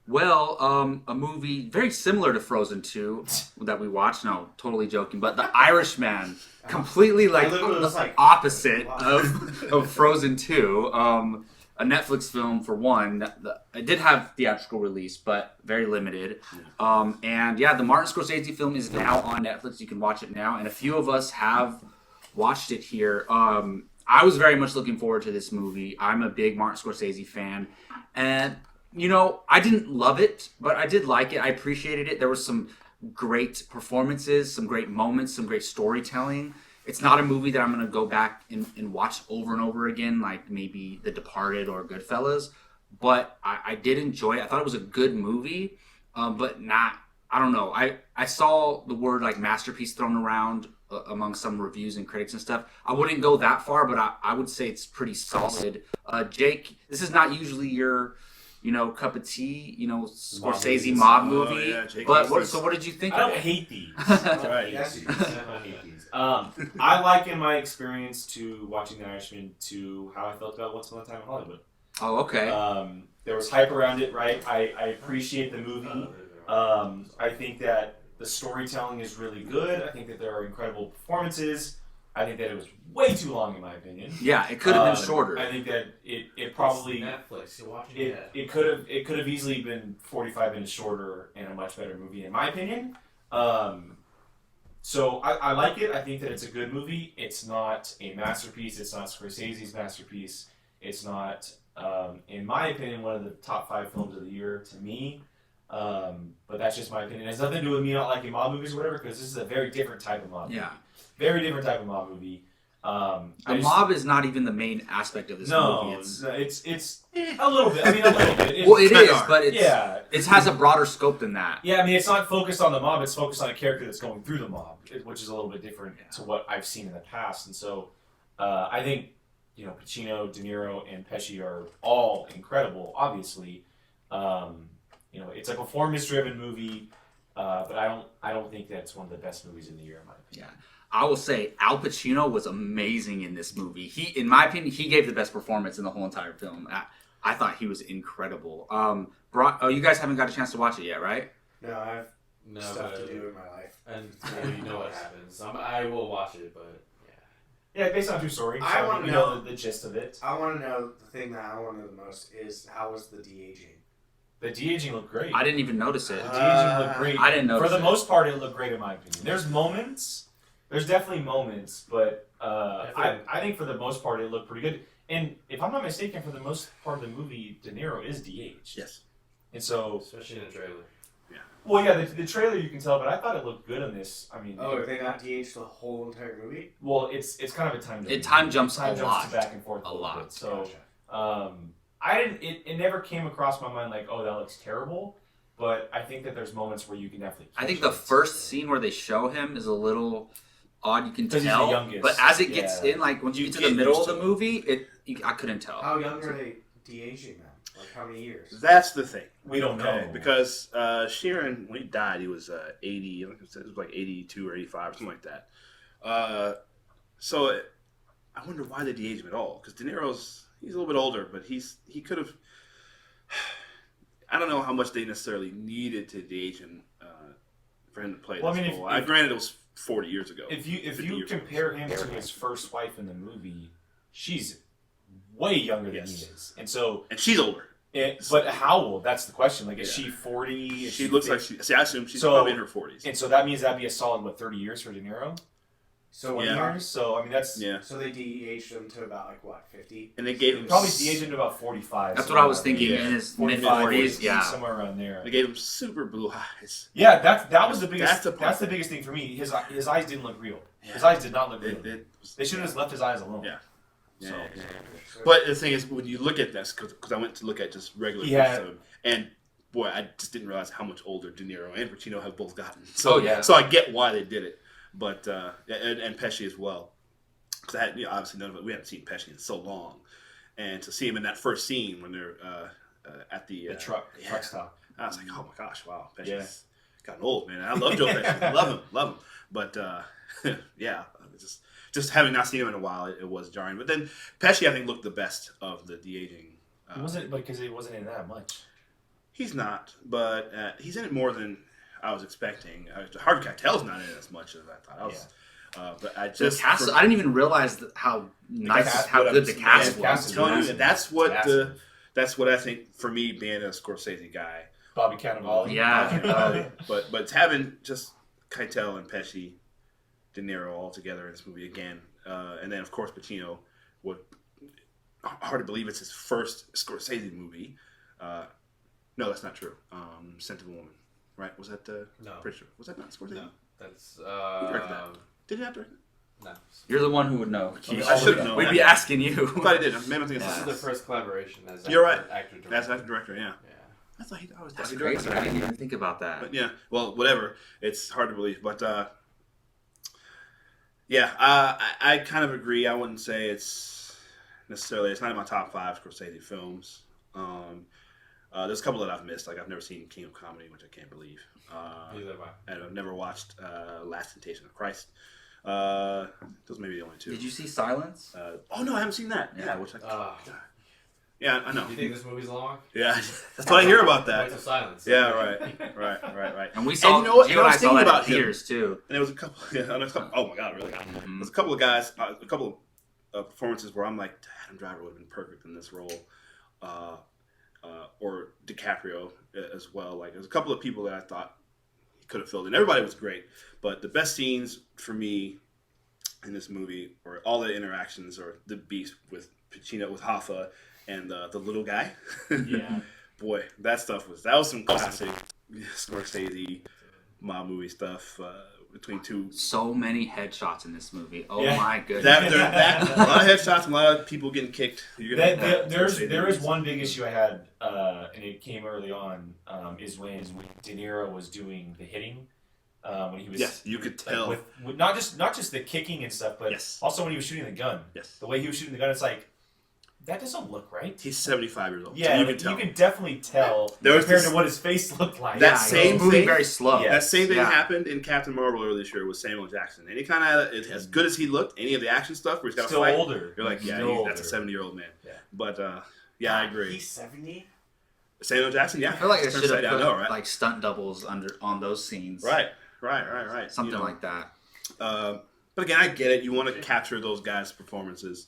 Well, a movie very similar to Frozen 2 that we watched. No, totally joking. But The Irishman, completely like the opposite of Frozen 2. A Netflix film for one. It did have theatrical release, but very limited. And yeah, the Martin Scorsese film is now on Netflix. You can watch it now, and a few of us have watched it here. I was very much looking forward to this movie. I'm a big Martin Scorsese fan, and I didn't love it, but I did like it. I appreciated it. There was some great performances, some great moments, some great storytelling. It's not a movie that I'm going to go back and watch over and over again, like maybe The Departed or Goodfellas. But I did enjoy it. I thought it was a good movie, but not, I don't know. I saw the word like masterpiece thrown around among some reviews and critics and stuff. I wouldn't go that far, but I would say it's pretty solid. Jake, this is not usually your cup of tea, Scorsese mob movie. But what did you think of it? I don't hate these. Right. I hate these. I liken my experience to watching The Irishman to how I felt about Once Upon a Time in Hollywood. Oh, okay. There was hype around it, right? I appreciate the movie. I think that the storytelling is really good. I think that there are incredible performances. I think that it was way too long, in my opinion. Yeah, it could have been shorter. I think that it probably Netflix. You're watching it could have easily been 45 minutes shorter and a much better movie, in my opinion. So I like it. I think that it's a good movie. It's not a masterpiece. It's not Scorsese's masterpiece. It's not, in my opinion, one of the top 5 films of the year to me. But that's just my opinion. It has nothing to do with me not liking mob movies or whatever, because this is a very different type of mob movie. Very different type of mob movie. The mob is not even the main aspect of this movie. It's a little bit. I mean, a little bit. It is, but it has a broader scope than that. Yeah, I mean, it's not focused on the mob. It's focused on a character that's going through the mob, which is a little bit different to what I've seen in the past. And so, I think Pacino, De Niro, and Pesci are all incredible. Obviously, it's a performance-driven movie, but I don't think that's one of the best movies in the year, in my opinion. Yeah. I will say Al Pacino was amazing in this movie. In my opinion, he gave the best performance in the whole entire film. I thought he was incredible. You guys haven't got a chance to watch it yet, right? No, I have stuff to do in my life. And you know what happens. I will watch it, but yeah, based on true story. I want to know the gist of it. I want to know the thing that I want to know the most is how was the de-aging? The de-aging looked great. I didn't even notice it. The de-aging looked great. I didn't notice For the most part, it looked great in my opinion. There's definitely moments, but I think for the most part it looked pretty good. And if I'm not mistaken, for the most part of the movie, De Niro is de-aged. Yes. And so, especially in the trailer. Yeah. Well, yeah, the trailer you can tell, but I thought it looked good in this. I mean, are they not de-aged the whole entire movie? Well, it's kind of a time jump. It time jumps a lot, back and forth a lot. Bit. So, I didn't. It never came across my mind like, oh, that looks terrible. But I think that there's moments where you can definitely. I think the first scene where they show him is a little odd. You can tell, he's the youngest. But as it gets in, like when you get to the middle of the movie, I couldn't tell. How young are they de-aging then? Like how many years? That's the thing. We don't know because Sheeran, when he died, he was 80. I think it was like 82 or 85 or something like that. So I wonder why they de-age him at all. Because De Niro's he's a little bit older, but he could have. I don't know how much they necessarily needed to de-age him for him to play this role. Granted, it was 40 years ago. If you compare him to his first wife in the movie, she's way younger than he is, and she's older. But how old? That's the question. Like, is she 40? She looks like she. See, I assume she's probably in her 40s. And so that means that'd be a solid 30 years for De Niro. So 20 years. So I mean that's So they de-aged him to about 50, and they gave him probably de-aged him to about 45. That's what I was thinking in his mid 40s. Yeah, somewhere around there. They gave him super blue eyes. Yeah, that was the biggest. That's the biggest thing for me. His eyes didn't look real. Yeah. His eyes did not look real. They should have just left his eyes alone. Yeah. Yeah. But the thing is, when you look at this, because I went to look at just regular episode, and boy, I just didn't realize how much older De Niro and Pacino have both gotten. So so I get why they did it, but and Pesci as well, because obviously we haven't seen Pesci in so long, and to see him in that first scene when they're at the truck stop, I was like, oh my gosh, wow, Pesci's gotten old, man. I love Joe Pesci, love him, but just having not seen him in a while, it was jarring. But then Pesci, I think, looked the best of the de-aging. It wasn't because it wasn't in that much. He's not, but he's in it more than I was expecting. Harvey Keitel's not in it as much as I thought. But I The just cast, I didn't even realize how good the cast was. I'm telling you, that's what Massive. that's what I think for me being a Scorsese guy. Bobby Cannavale. Yeah. But it's having just Keitel and Pesci, De Niro all together in this movie again, and then of course Pacino. Hard to believe it's his first Scorsese movie. No, that's not true. Scent of a Woman, right? Was that? No. Pretty sure. Was that not Scorsese? No. That's Who directed that? Did he not direct it? no. You're the one who would know. I should have known. We'd be asking you. I thought he did. Maybe I'm thinking This is of their something else. first collaboration as You're right. actor director. As actor director, yeah. Yeah. I thought I was That's he crazy. directed I that. didn't even think about that. But yeah, well, whatever. It's hard to believe, but yeah, I kind of agree. I wouldn't say it's not in my top 5 Scorsese films. There's a couple that I've missed. Like I've never seen King of Comedy, which I can't believe. Neither have I. And I've never watched Last Temptation of Christ. Those may be the only 2. Did you see Silence? Oh no, I haven't seen that. Yeah. Yeah, which I. Ah. God. Yeah, I know. You think this movie's long? Yeah, that's what I hear about Wait that. till Silence. Yeah, right. And we saw. you know what? Gio And I and was I saw thinking that in about him. theaters too. And there was a couple. Yeah, oh my god, really? Mhm. There's a couple of guys, a couple of performances where I'm like, Adam Driver would have been perfect in this role, or DiCaprio as well. Like, there's a couple of people that I thought he could have filled in. Everybody was great, but the best scenes for me in this movie were all the interactions or the beef with Pacino, with Hoffa, and the little guy. Yeah. Boy, that was some classic Scorsese mob movie stuff between two. So many headshots in this movie. Oh Yeah. my goodness. A lot of headshots, and a lot of people getting kicked. You're gonna have There Scorsese is movies. one big issue I had, and it came early on, is when De Niro was doing the hitting, when he was Yes, you could like, tell. with not just the kicking and stuff, but Yes. also when he was shooting the gun. Yes, The way he was shooting the gun, it's like that doesn't look right. he's 75 years old. Yeah, so you like, can tell. you can definitely tell There was compared this- to what his face looked like. That Yeah, same he's moving thing- very slow. Yeah. That same thing Yeah. happened in Captain Marvel earlier this year with Samuel Jackson. Any kind of as good as he looked, any of the action stuff where he's got to Still fight, older. you're like, yeah, Still that's a older. 70-year-old man. Yeah. But yeah, I agree. He's 70? Samuel Jackson, yeah. I feel like they Turns should have out, put I know, right? like stunt doubles on those scenes. Right. Something You know, like that. But again, I get it. You want to capture those guys' performances.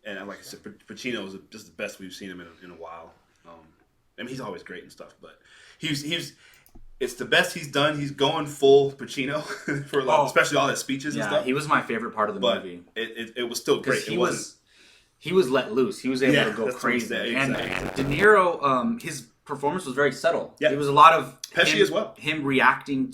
And like I said, Pacino is just the best we've seen him in a while. I mean, he's always great and stuff, but it's the best he's done. He's going full Pacino for a lot, especially all his speeches and Yeah, stuff. he was my favorite part of the But movie. it was still great. Because It he was let loose. He was able Yeah, to go that's what crazy. I'm saying, And exactly. De Niro, his performance was very subtle. Yeah. It was a lot of Pesci him, as well. Him reacting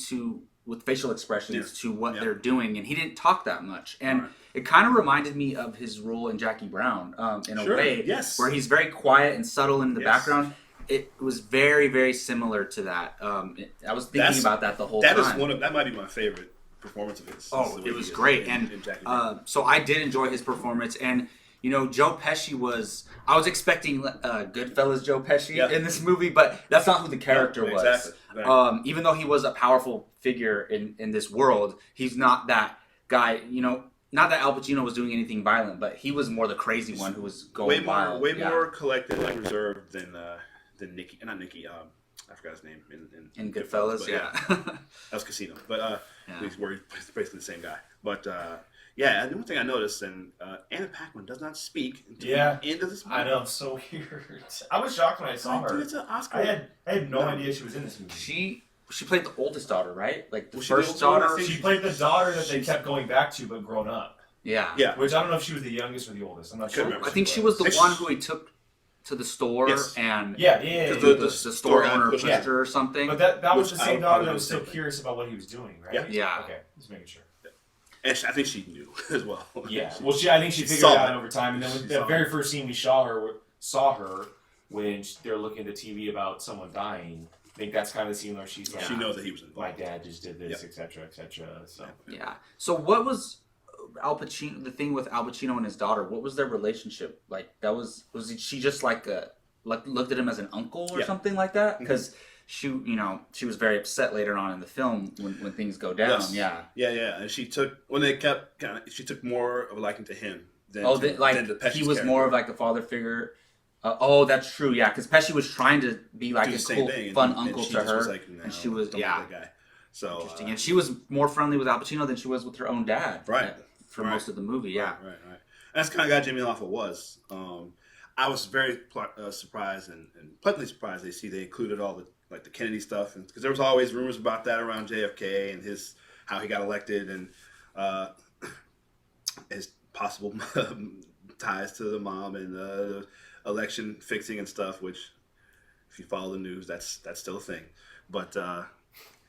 with facial expressions Yeah. to what Yeah. they're doing, and he didn't talk that much. And Right. it kind of reminded me of his role in Jackie Brown in a Sure, way, yes. where he's very quiet and subtle in the Yes. background. It was very, very similar to that. I was thinking That's- about that the whole That time. that might be my favorite performance of his. Oh, is the way it was he is great, in and Jackie Brown. so I did enjoy his performance. And you know, Joe Pesci I was expecting Goodfellas Joe Pesci Yeah. in this movie, but that's not who the character Yeah, was. exactly. Even though he was a powerful figure in this world, he's not that guy. You know, not that Al Pacino was doing anything violent, but he was more the crazy one who was going wild. way Yeah. more collected and reserved than Nicky. Not Nicky. I forgot his name In Goodfellas, but yeah. that was Casino. But Yeah. he's basically the same guy. But yeah, and the one thing I noticed, and Anna Paquin does not speak until Yeah. the end of this movie. I know, so weird. I was shocked when I saw Dude, her. it's an Oscar. I had no No. idea she was in this movie. She played the oldest daughter, right? Like the Was she the first oldest one? I daughter. think She played the daughter that they kept going back to, but grown up. Yeah. Yeah. Which I don't know if she was the youngest or the oldest. I'm not sure. Couldn't remember. I think she was the one who he took to the store Yes. and Yeah. the store guy owner pushed pushed her. her or something. But that was Which the I same would daughter probably that do was the same still thing. curious about what he was doing, right? Yeah. Yeah. Okay, just making sure. And I think she knew as well. Yeah. Well, I think she figured saw it out it. over time, and then She with the saw very first scene we saw her when they're looking at the TV about someone dying. I think that's kind of the scene where she's like, She knows that he was "My involved. dad just did this, Yep. etc., etc." So Yeah. So what was Al Pacino? The thing with Al Pacino and his daughter. What was their relationship like? She just looked at him as an uncle or Yeah. something like that? Mhm. Because she was very upset later on in the film when things go down. Yes. Yeah. Yeah. And she took she took more of a liking to him than Oh, than the Pesci's he was character. more of like a father figure Oh, that's true. Yeah, because Pesci was trying to be like Do a the same cool, thing, fun and uncle she to just her, was like, no, and she was don't like that guy. So interesting. And she was more friendly with Al Pacino than she was with her own dad, right, for most of the movie. Yeah, right. And that's the kind of guy Jimmy Hoffa was. I was very surprised and pleasantly surprised they included all the Kennedy stuff, because there was always rumors about that around JFK and how he got elected and his possible ties to the mob and the election fixing and stuff. Which, if you follow the news, that's still a thing. But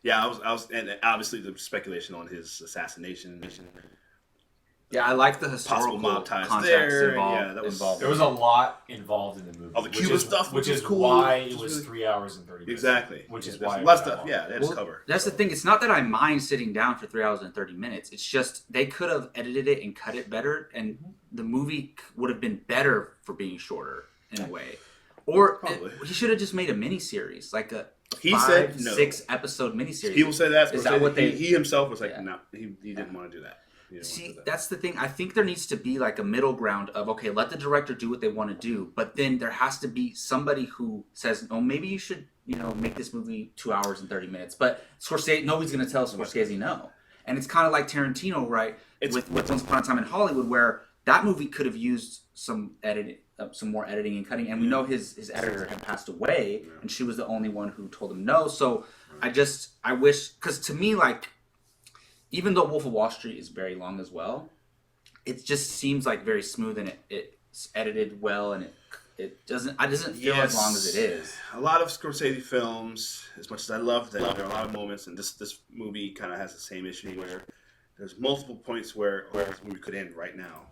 yeah, I was, and obviously the speculation on his assassination. yeah. I like the Possible historical mob ties context there. involved. Yeah, that was involved. There was a lot involved in the movie. All the Cuba stuff, which is cool. why it Which was is 3 hours and 30 minutes. Exactly. Which is There's why a it lot was of that stuff. long. Yeah, they had to cover. That's the thing. It's not that I mind sitting down for 3 hours and 30 minutes. It's just they could have edited it and cut it better, and the movie would have been better for being shorter in a way. Or he should have just made a miniseries, like a He 5, said no. 6 episode miniseries. People say that. Is that what they? He himself was like, Yeah. no, he didn't want to do that. See, that's the thing. I think there needs to be like a middle ground of, okay, let the director do what they want to do, but then there has to be somebody who says, oh, maybe you should, make this movie 2 hours and 30 minutes. But Scorsese, nobody's going to tell Scorsese no. And it's kind of like Tarantino, right? With Once Upon a Time in Hollywood, where that movie could have used some editing, some more editing and cutting, and we know his editor had passed away, and she was the only one who told him no. So I wish, because to me, like, even though Wolf of Wall Street is very long as well, it just seems like very smooth, and it's edited well, and it doesn't feel as long as it is. A lot of Scorsese films, as much as I love them, there are a lot of moments, and this movie kind of has the same issue where there's multiple points where this movie could end right now,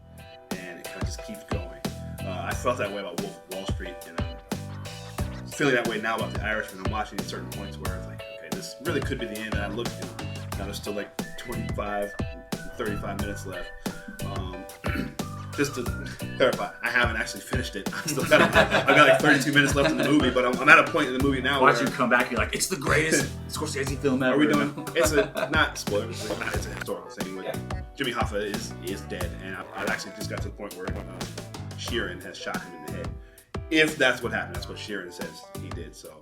and it kind of just keeps going. I felt that way about Wolf of Wall Street, and I'm feeling that way now about The Irishman. I'm watching at certain points where it's like, okay, this really could be the end, and I look, now there's still like 25, 35 minutes left. Just to clarify, I haven't actually finished it. I've got like 32 minings left in the movie, but I'm at a point in the movie now Watch you come back, you're like, it's the greatest Scorsese film ever. Are we doing? It's not spoilers. It's a historical thing. Jimmy Hoffa is dead, and I actually just got to the point where Sheeran has shot him in the head. If that's what happened, that's what Sheeran says he did. So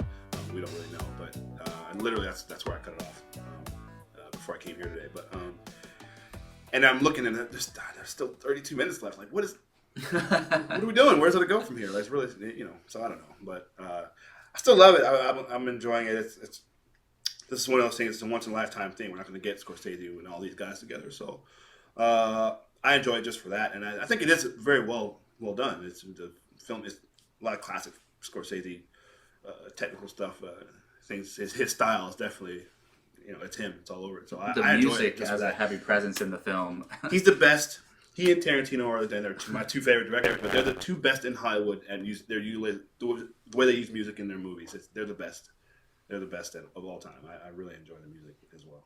we don't really know, but literally that's where I cut it off before I came here today. But and I'm looking, and there's still 32 minutes left. Like, what are we doing? Where's it go from here? Like, it's really, so I don't know. But I still love it. I'm enjoying it. This is one of those things. It's a once in a lifetime thing. We're not going to get Scorsese and all these guys together. So I enjoy it just for that, and I think it is very well done. The film is a lot of classic Scorsese technical stuff. Things his style is definitely. It's him. It's all over it. So I enjoy music it has a heavy presence in the film. He's the best. He and Tarantino are my two favorite directors, but they're the two best in Hollywood at the way they use music in their movies. They're the best. They're the best of all time. I really enjoy the music as well.